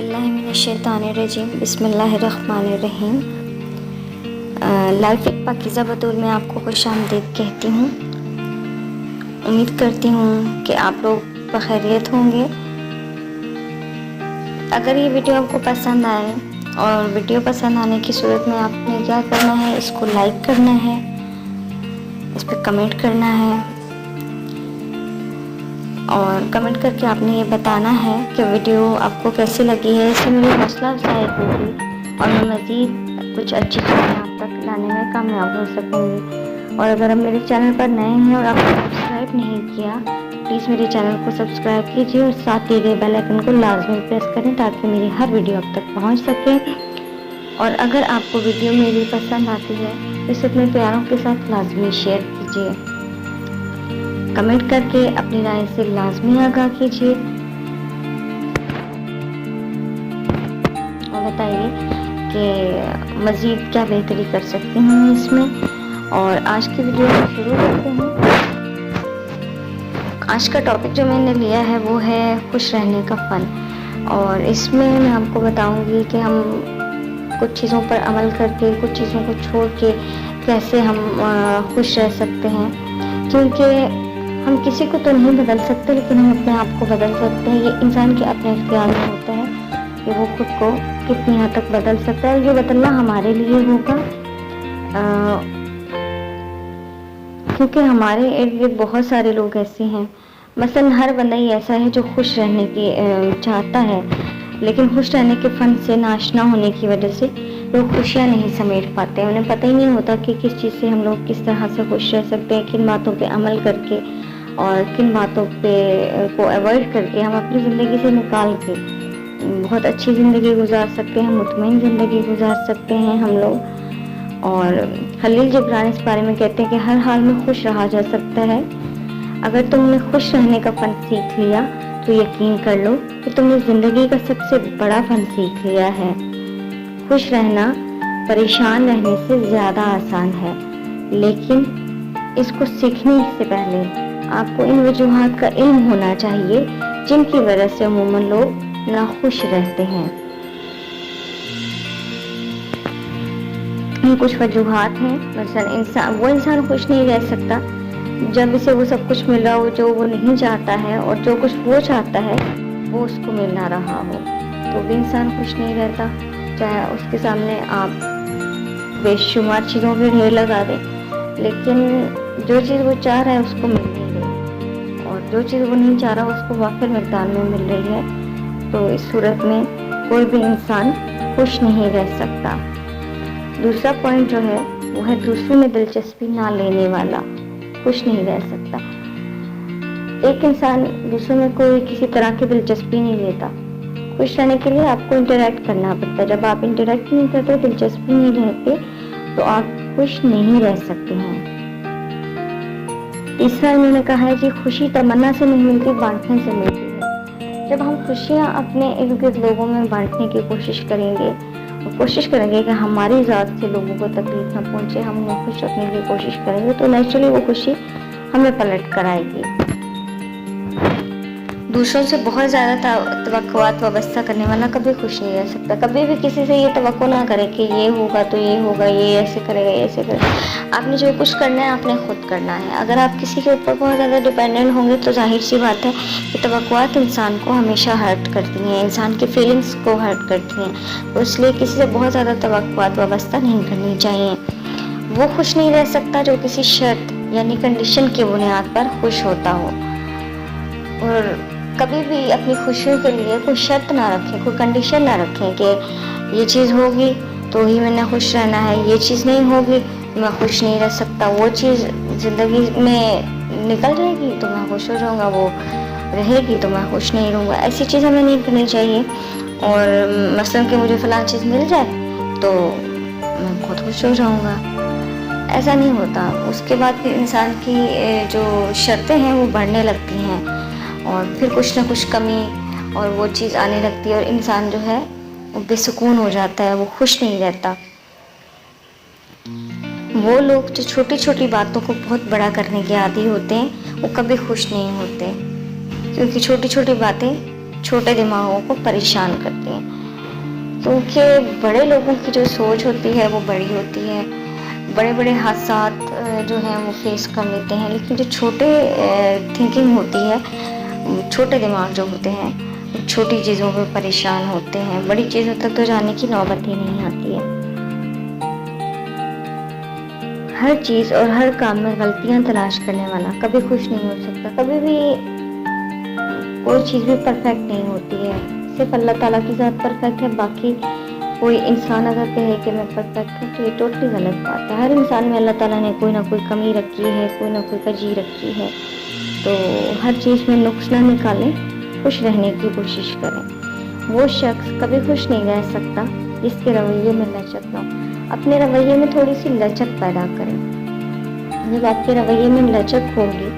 बिस्मिल्लाहिर्रहमानिर्रहीम बिस्मिल्लाहिर्रहमानिर्रहीम। लाइफ एक पाकीज़ा बतूल में आपको खुशामदीद कहती हूँ। उम्मीद करती हूँ कि आप लोग बखैरियत होंगे। अगर ये वीडियो आपको पसंद आए और वीडियो पसंद आने की सूरत में आपने क्या करना है, इसको लाइक करना है, इस पर कमेंट करना है और कमेंट करके आपने ये बताना है कि वीडियो आपको कैसी लगी है। इससे मेरी हौसला अफजाई होगी और मैं मज़ीद कुछ अच्छी चीज़ें आप तक लाने में कामयाब हो सकूँगी। और अगर आप मेरे चैनल पर नए हैं और आपने सब्सक्राइब नहीं किया तो प्लीज़ मेरे चैनल को सब्सक्राइब कीजिए और साथ दिए गए बेल आइकन को लाजमी प्रेस करें ताकि मेरी हर वीडियो आप तक पहुँच सके। और अगर आपको वीडियो मेरी पसंद आती है तो इसे अपने प्यारों के साथ लाजमी शेयर कीजिए। कमेंट करके अपनी राय से लाजमी आगाह कीजिए और बताइए कि मज़ीद क्या बेहतरी कर सकती हूँ इसमें। और आज की वीडियो को शुरू करते हैं। आज का टॉपिक जो मैंने लिया है वो है खुश रहने का फ़न। और इसमें मैं आपको बताऊंगी कि हम कुछ चीज़ों पर अमल करके, कुछ चीज़ों को छोड़ के कैसे हम खुश रह सकते हैं। क्योंकि हम किसी को तो नहीं बदल सकते, लेकिन हम अपने आप को बदल सकते हैं। ये इंसान के अपने इख्तियार में होता है कि वो खुद को कितनी हद तक बदल सकता है। ये बदलना हमारे लिए होगा, क्योंकि हमारे इर्द गिर्द बहुत सारे लोग ऐसे हैं। मसलन हर बंदा ही ऐसा है जो खुश रहने की चाहता है, लेकिन खुश रहने के फन से नाशना होने की वजह से लोग खुशियाँ नहीं समेट पाते हैं। उन्हें पता ही नहीं होता कि किस चीज़ से हम लोग किस तरह से खुश रह सकते हैं, किन बातों पे अमल करके और किन बातों पे को अवॉइड करके हम अपनी ज़िंदगी से निकाल के बहुत अच्छी ज़िंदगी गुजार सकते हैं, मुतमईन ज़िंदगी गुजार सकते हैं हम लोग। और खलील जिब्रान इस बारे में कहते हैं कि हर हाल में खुश रहा जा सकता है। अगर तुमने खुश रहने का फ़न सीख लिया तो यकीन कर लो कि तुमने ज़िंदगी का सबसे बड़ा फ़न सीख लिया है। खुश रहना परेशान रहने से ज़्यादा आसान है, लेकिन इसको सीखने से पहले आपको इन वजूहात का इल्म होना चाहिए जिनकी वजह से अमूमन लोग नाखुश रहते हैं। कुछ वजूहात हैं। मसलन वो इंसान खुश नहीं रह सकता जब इसे वो सब कुछ मिल रहा हो जो वो नहीं चाहता है, और जो कुछ वो चाहता है वो उसको मिल ना रहा हो तो भी इंसान खुश नहीं रहता। चाहे उसके सामने आप बेशुमार चीज़ों के ढेर लगा दें, लेकिन जो चीज़ वो चाह रहा है उसको मिल नहीं रही, और जो चीज़ वो नहीं चाह रहा उसको वाफिर मिकदार में मिल रही है, तो इस सूरत में कोई भी इंसान खुश नहीं रह सकता। दूसरा पॉइंट जो है वो है दूसरों में दिलचस्पी ना लेने वाला खुश नहीं रह सकता। एक इंसान दूसरों में कोई किसी तरह की दिलचस्पी नहीं लेता। खुश रहने के लिए आपको इंटरेक्ट करना पड़ता है। जब आप इंटरेक्ट नहीं करते, दिलचस्पी नहीं लेते, तो आप खुश नहीं रह सकते हैं। तीसरा इन्होंने कहा है कि खुशी तमन्ना से नहीं मिलती, बांटने से मिलती है। जब हम खुशियाँ अपने इर्द गिर्द लोगों में बांटने की कोशिश करेंगे और कोशिश करेंगे कि हमारी ज़ात से लोगों को तकलीफ ना पहुंचे, हम उन्हें खुश रखने की कोशिश करेंगे, तो नेचुरली वो खुशी हमें पलट कर आएगी। दूसरों से बहुत ज़्यादा तवक्कुआत वाबस्ता करने वाला कभी खुश नहीं रह सकता। कभी भी किसी से ये तवक्को ना करे कि ये होगा तो ये होगा, ये ऐसे करेगा, ये ऐसे करेगा। आपने जो कुछ करना है आपने खुद करना है। अगर आप किसी के ऊपर बहुत ज़्यादा डिपेंडेंट होंगे तो जाहिर सी बात है कि तवक्कुआत इंसान को हमेशा हर्ट करती हैं, इंसान की फीलिंग्स को हर्ट करती हैं। तो इसलिए किसी से बहुत ज़्यादा तवक्कुआत वाबस्ता नहीं करनी चाहिए। वो खुश नहीं रह सकता जो किसी शर्त यानी कंडीशन की बुनियाद पर खुश होता हो। और कभी भी अपनी खुशियों के लिए कोई शर्त ना रखें, कोई कंडीशन ना रखें कि ये चीज़ होगी तो ही मैंने खुश रहना है, ये चीज़ नहीं होगी तो मैं खुश नहीं रह सकता, वो चीज़ ज़िंदगी में निकल जाएगी तो मैं खुश हो जाऊँगा, वो रहेगी तो मैं खुश नहीं रहूँगा। ऐसी चीज़ हमें नहीं करनी चाहिए। और मसलन कि मुझे फ़लाँ चीज़ मिल जाए तो मैं बहुत खुश हो जाऊँगा, ऐसा नहीं होता। उसके बाद फिर इंसान की जो शर्तें हैं वो बढ़ने लगती हैं और फिर कुछ ना कुछ कमी और वो चीज़ आने लगती है और इंसान जो है वो बेसुकून हो जाता है, वो खुश नहीं रहता। वो लोग जो छोटी छोटी बातों को बहुत बड़ा करने के आदी होते हैं वो कभी खुश नहीं होते, क्योंकि छोटी छोटी बातें छोटे दिमागों को परेशान करती हैं। क्योंकि बड़े लोगों की जो सोच होती है वो बड़ी होती है, बड़े बड़े हादसात जो हैं वो फेस कर लेते हैं, लेकिन जो छोटे थिंकिंग होती है, छोटे दिमाग जो होते हैं, छोटी चीज़ों पे परेशान होते हैं, बड़ी चीज़ों तक तो जाने की नौबत ही नहीं आती है। हर चीज़ और हर काम में गलतियां तलाश करने वाला कभी खुश नहीं हो सकता। कभी भी कोई चीज़ भी परफेक्ट नहीं होती है, सिर्फ अल्लाह ताला की ज़ात परफेक्ट है। बाकी कोई इंसान अगर कहे कि मैं परफेक्ट हूँ तो ये टोटली गलत बात है। हर इंसान में अल्लाह ताला ने कोई ना कोई कमी रखी है, कोई ना कोई कजी रखी है। तो हर चीज़ में नुक्स ना निकालें, खुश रहने की कोशिश करें। वो शख्स कभी खुश नहीं रह सकता जिसके रवैये में लचक ना हो। अपने रवैये में थोड़ी सी लचक पैदा करें। जब आपके रवैये में लचक होगी,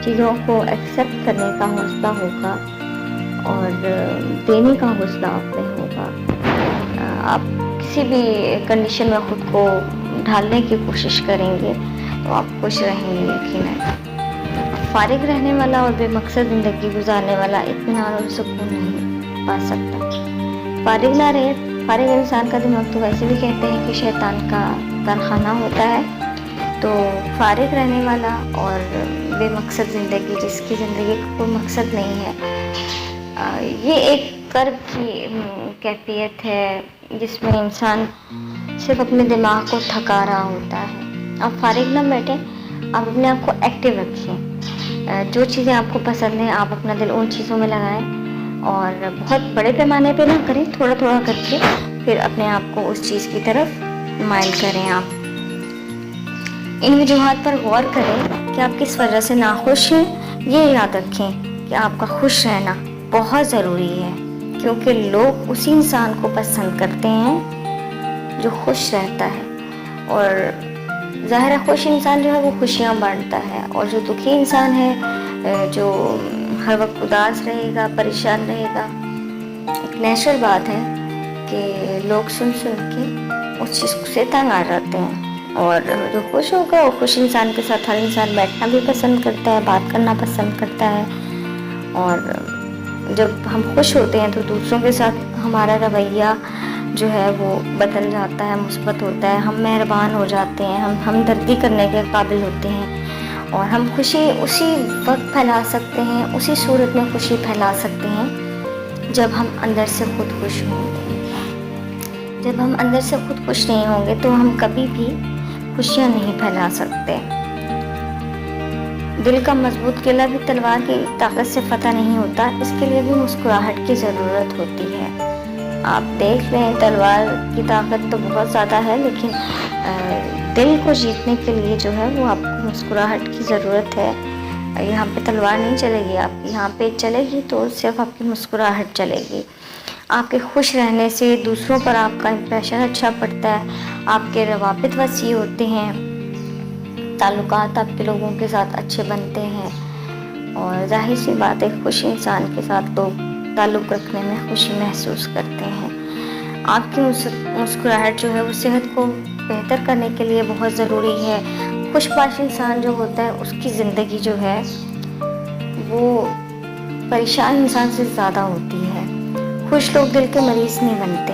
चीज़ों को एक्सेप्ट करने का हौसला होगा और देने का हौसला आप में होगा, आप किसी भी कंडीशन में खुद को ढालने की कोशिश करेंगे तो आप खुश रहेंगे यकीनन। फारिग रहने वाला और बेमकसद ज़िंदगी गुजारने वाला इत्मीनान और सुकून नहीं पा सकता। फारिग ना रहे, फारिग इंसान का दिमाग तो वैसे भी कहते हैं कि शैतान का कारखाना होता है। तो फारिग रहने वाला और बेमकसद ज़िंदगी, जिसकी ज़िंदगी का कोई मकसद नहीं है, ये एक कर्ब की कैफियत है जिसमें इंसान सिर्फ अपने दिमाग को थका रहा होता है। आप फारिग ना बैठें, आप अपने आप को एक्टिव रखें। जो चीज़ें आपको पसंद हैं आप अपना दिल उन चीज़ों में लगाएं और बहुत बड़े पैमाने पे ना करें, थोड़ा थोड़ा करके फिर अपने आप को उस चीज़ की तरफ माइल करें। आप इन वजूहात पर गौर करें कि आप किस वजह से नाखुश हैं। ये याद रखें कि आपका खुश रहना बहुत ज़रूरी है, क्योंकि लोग उसी इंसान को पसंद करते हैं जो खुश रहता है। और ज़ाहिर है खुश इंसान जो है वो खुशियाँ बांटता है, और जो दुखी इंसान है, जो हर वक्त उदास रहेगा, परेशान रहेगा, एक नेचुरल बात है कि लोग सुन सुन के उस चीज़ से तंग आ जाते हैं। और जो खुश होगा वो खुश इंसान के साथ हर इंसान बैठना भी पसंद करता है, बात करना पसंद करता है। और जब हम खुश होते हैं तो दूसरों के साथ हमारा रवैया जो है वो बदल जाता है, मुस्बत होता है, हम मेहरबान हो जाते हैं, हम हमदर्दी करने के काबिल होते हैं, और हम खुशी उसी वक्त फैला सकते हैं, उसी सूरत में खुशी फैला सकते हैं जब हम अंदर से खुद खुश होंगे। जब हम अंदर से खुद खुश नहीं होंगे तो हम कभी भी खुशियाँ नहीं फैला सकते। दिल का मजबूत किला भी तलवार की ताकत से फतह नहीं होता, इसके लिए भी मुस्कुराहट की ज़रूरत होती है। आप देख लें तलवार की ताकत तो बहुत ज़्यादा है, लेकिन दिल को जीतने के लिए जो है वो आपको मुस्कुराहट की ज़रूरत है। यहाँ पे तलवार नहीं चलेगी आपकी, यहाँ पे चलेगी तो सिर्फ आपकी मुस्कुराहट चलेगी। आपके खुश रहने से दूसरों पर आपका इंप्रेशन अच्छा पड़ता है, आपके रवाबित वसी होते हैं, ताल्लुकात आपके लोगों के साथ अच्छे बनते हैं, और जाहिर सी बात है खुश इंसान के साथ लोग ताल्लुक़ रखने में खुशी महसूस करते हैं। आपकी मुस्कुराहट जो है वो सेहत को बेहतर करने के लिए बहुत ज़रूरी है। खुशबाश इंसान जो होता है उसकी ज़िंदगी जो है वो परेशान इंसान से ज़्यादा होती है। खुश लोग दिल के मरीज़ नहीं बनते,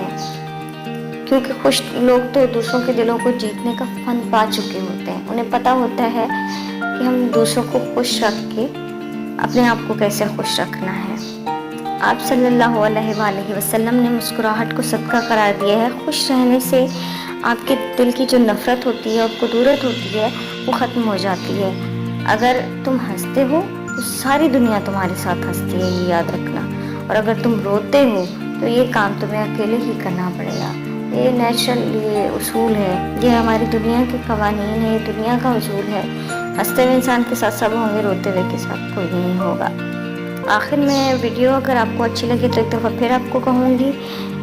क्योंकि खुश लोग तो दूसरों के दिलों को जीतने का फन पा चुके होते हैं। उन्हें पता होता है कि हम दूसरों को खुश रख के अपने आप को कैसे खुश रखना है। आप सल्लल्लाहु अलैहि वसल्लम ने मुस्कुराहट को सदका करार दिया है। खुश रहने से आपके दिल की जो नफ़रत होती है और कुदूरत होती है वो ख़त्म हो जाती है। अगर तुम हंसते हो तो सारी दुनिया तुम्हारे साथ हंसती है, ये याद रखना। और अगर तुम रोते हो तो ये काम तुम्हें अकेले ही करना पड़ेगा। ये नेचुरल, ये उसूल है, ये हमारी दुनिया के कवानीन है, ये दुनिया का उसूल है। हंसते हुए इंसान के साथ सब होंगे, रोते हुए के साथ कोई नहीं होगा। आखिर में वीडियो अगर आपको अच्छी लगी तो एक दफ़ा फिर आपको कहूँगी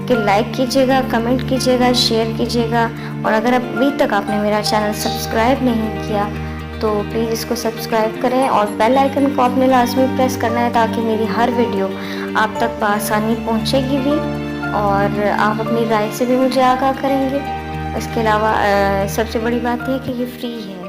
कि लाइक कीजिएगा, कमेंट कीजिएगा, शेयर कीजिएगा, और अगर अभी तक आपने मेरा चैनल सब्सक्राइब नहीं किया तो प्लीज़ इसको सब्सक्राइब करें, और बेल आइकन को आपने लाजमी प्रेस करना है ताकि मेरी हर वीडियो आप तक बआसानी पहुंचेगी भी, और आप अपनी राय से भी मुझे आगाह करेंगे। इसके अलावा सबसे बड़ी बात यह है कि ये फ्री है।